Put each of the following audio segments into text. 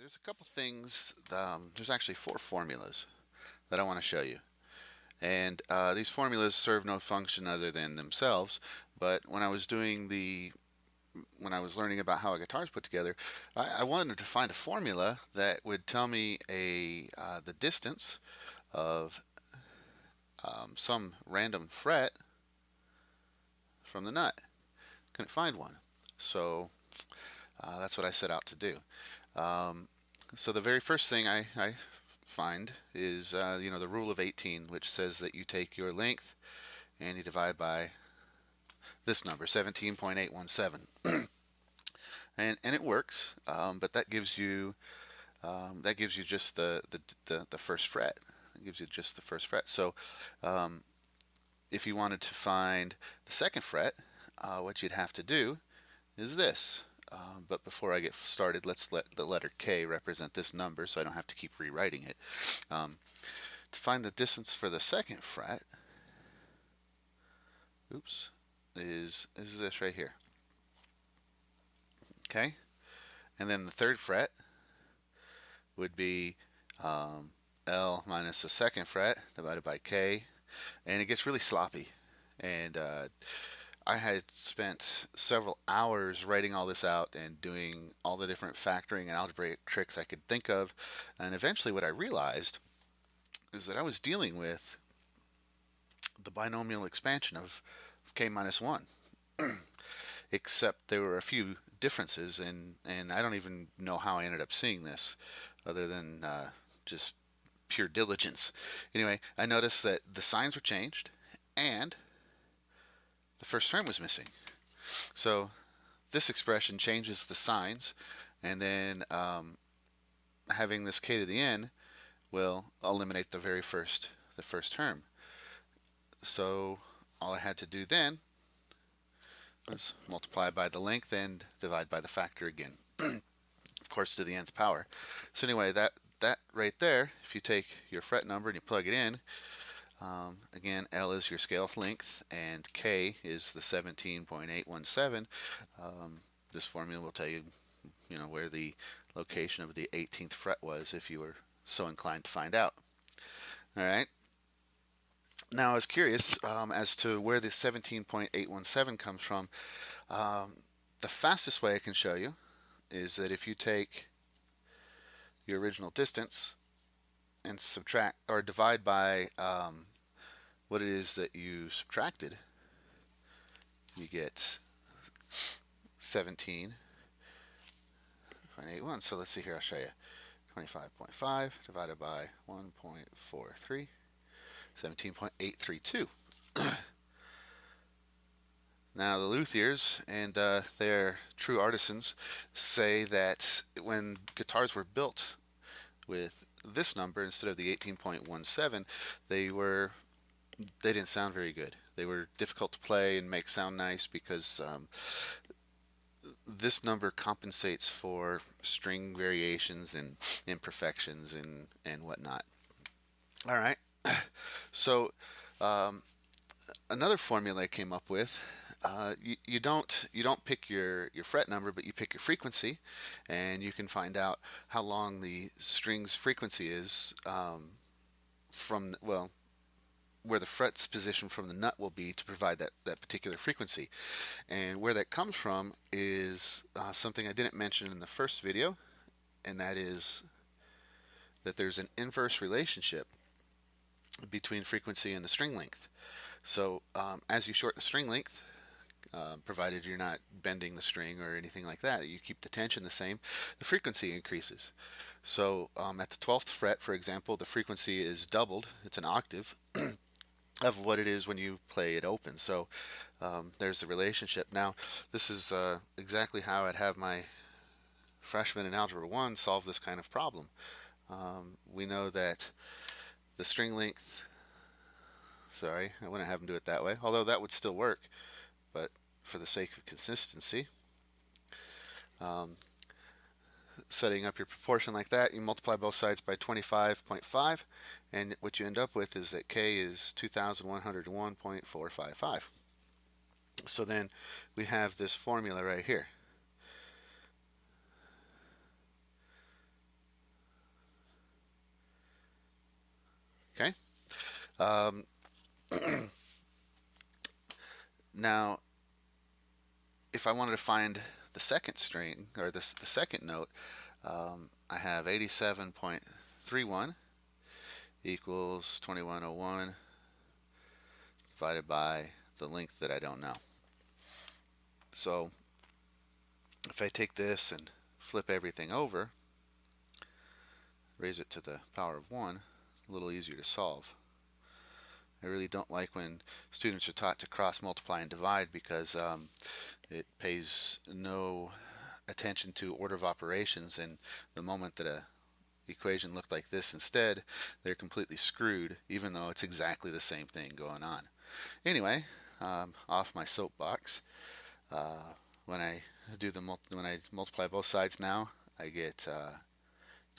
there's a couple things, there's actually four formulas that I want to show you. And these formulas serve no function other than themselves. But when I was learning about how a guitar is put together, I wanted to find a formula that would tell me the distance of some random fret from the nut. Couldn't find one. So that's what I set out to do. Um, so the very first thing I find is the rule of 18, which says that you take your length and you divide by this number, 17.817. And it works, but that gives you just the first fret. It gives you just the first fret. So if you wanted to find the second fret, what you'd have to do is this. But before I get started, let's let the letter K represent this number so I don't have to keep rewriting it. To find the distance for the second fret, oops, is this right here. Okay? And then the third fret would be L minus the second fret divided by K. And it gets really sloppy. And I had spent several hours writing all this out and doing all the different factoring and algebraic tricks I could think of. And eventually, what I realized is that I was dealing with the binomial expansion of k minus 1. Except there were a few differences, and I don't even know how I ended up seeing this other than just pure diligence. Anyway, I noticed that the signs were changed and the first term was missing. So this expression changes the signs, and then having this k to the n will eliminate the first term. So all I had to do then was multiply by the length and divide by the factor again. Of course, to the nth power. So anyway, that right there, if you take your fret number and you plug it in, again, L is your scale length and K is the 17.817. This formula will tell you, where the location of the 18th fret was if you were so inclined to find out. All right. Now, I was curious as to where the 17.817 comes from. The fastest way I can show you is that if you take your original distance and subtract or divide by what it is that you subtracted, you get 17.81. So let's see here, I'll show you. 25.5 divided by 1.43, 17.832. Now, the luthiers, and they're true artisans, say that when guitars were built with this number instead of the 18.17, they didn't sound very good. They were difficult to play and make sound nice because this number compensates for string variations and imperfections and whatnot. All right. So another formula I came up with. You don't pick your fret number, but you pick your frequency, and you can find out how long the string's frequency is from where the fret's position from the nut will be to provide that particular frequency. And where that comes from is something I didn't mention in the first video, and that is that there's an inverse relationship between frequency and the string length. So as you shorten the string length, provided you're not bending the string or anything like that, you keep the tension the same, the frequency increases. So at the 12th fret, for example, the frequency is doubled. It's an octave of what it is when you play it open. So there's the relationship. Now, this is exactly how I'd have my freshman in Algebra 1 solve this kind of problem. We know that the string length, sorry, I wouldn't have them do it that way, although that would still work, but for the sake of consistency, setting up your proportion like that, you multiply both sides by 25.5, and what you end up with is that K is 2101.455. So then we have this formula right here. Okay. Um, Now, if I wanted to find the second string, or the second note, I have 87.31 equals 2101 divided by the length that I don't know. So if I take this and flip everything over, raise it to the power of 1, a little easier to solve. I really don't like when students are taught to cross multiply and divide because it pays no attention to order of operations, and the moment that a equation looked like this instead, they're completely screwed, even though it's exactly the same thing going on. Anyway, off my soapbox. When I when I multiply both sides now, I get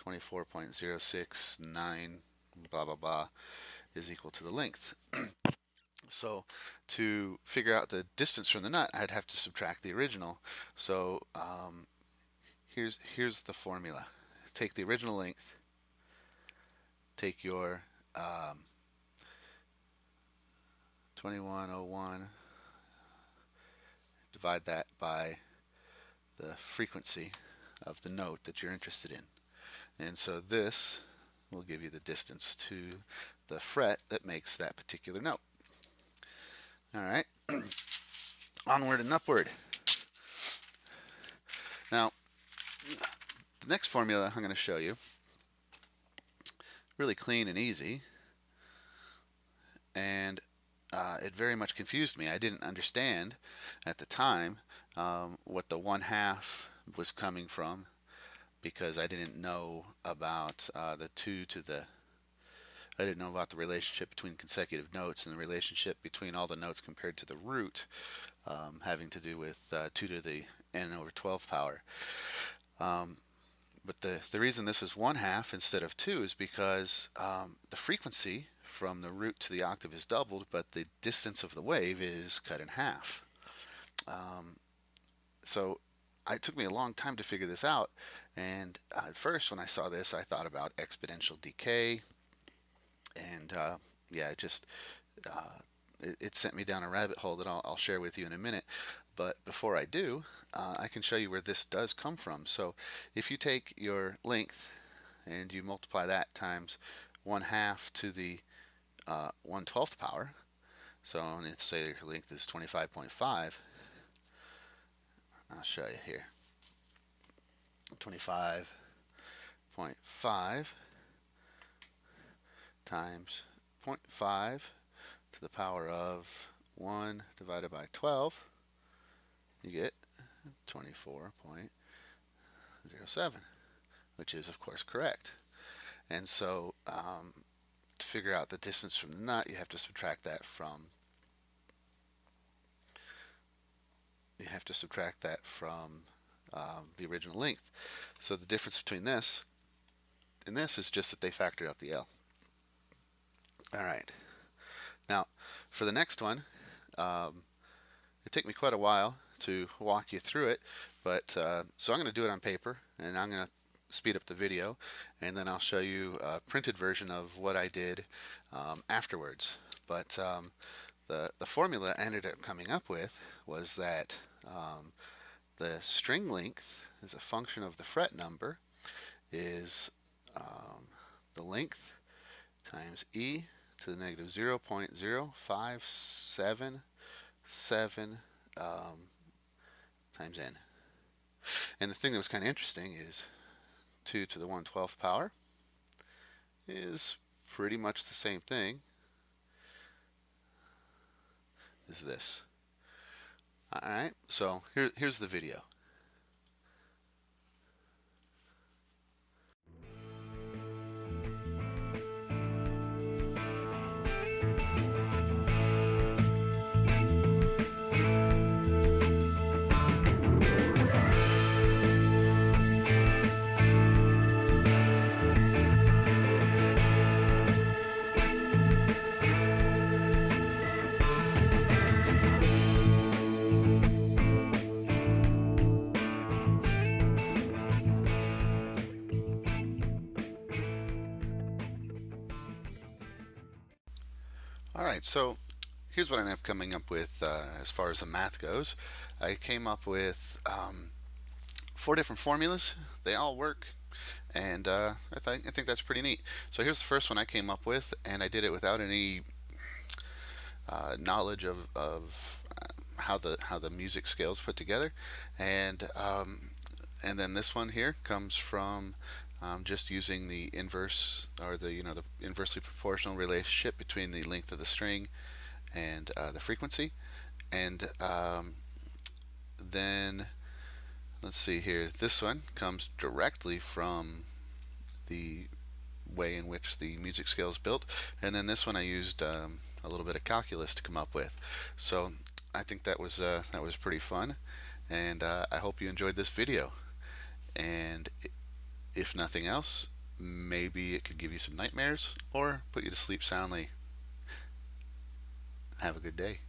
24.069 blah blah blah is equal to the length. So to figure out the distance from the nut, I'd have to subtract the original. So here's the formula. Take the original length, take your 2101, divide that by the frequency of the note that you're interested in. And so this will give you the distance to the fret that makes that particular note. All right, onward and upward. Now, the next formula I'm going to show you, really clean and easy, and it very much confused me. I didn't understand at the time what the 1/2 was coming from, because I didn't know about the 2 to the I didn't know about the relationship between consecutive notes and the relationship between all the notes compared to the root, having to do with 2 to the n over 12 power. But the reason this is 1/2 instead of 2 is because the frequency from the root to the octave is doubled, but the distance of the wave is cut in half. So it took me a long time to figure this out, and at first when I saw this, I thought about exponential decay, and yeah, it sent me down a rabbit hole that I'll share with you in a minute. But before I do, I can show you where this does come from. So if you take your length and you multiply that times 1/2 to the 1/12 power, so let's say your length is 25.5, I'll show you here. 25.5 times 0.5 to the power of 1 divided by 12, you get 24.07, which is of course correct. And so to figure out the distance from the nut, you have to subtract that from the original length. So the difference between this and this is just that they factored out the L. All right. Now, for the next one, it took me quite a while to walk you through it, but so I'm going to do it on paper, and I'm going to speed up the video, and then I'll show you a printed version of what I did afterwards. But the formula I ended up coming up with was that the string length as a function of the fret number is the length times e to the negative 0.0577 times n. And the thing that was kind of interesting is 2 to the 1/12 power is pretty much the same thing as this. Alright, so here's the video. All right, so here's what I ended up coming up with as far as the math goes. I came up with four different formulas. They all work, and I think that's pretty neat. So here's the first one I came up with, and I did it without any knowledge of how the music scales put together, and then this one here comes from just using the inverse or the inversely proportional relationship between the length of the string and the frequency, and then let's see here. This one comes directly from the way in which the music scale is built, and then this one I used a little bit of calculus to come up with. So I think that was pretty fun, and I hope you enjoyed this video. And if nothing else, maybe it could give you some nightmares or put you to sleep soundly. Have a good day.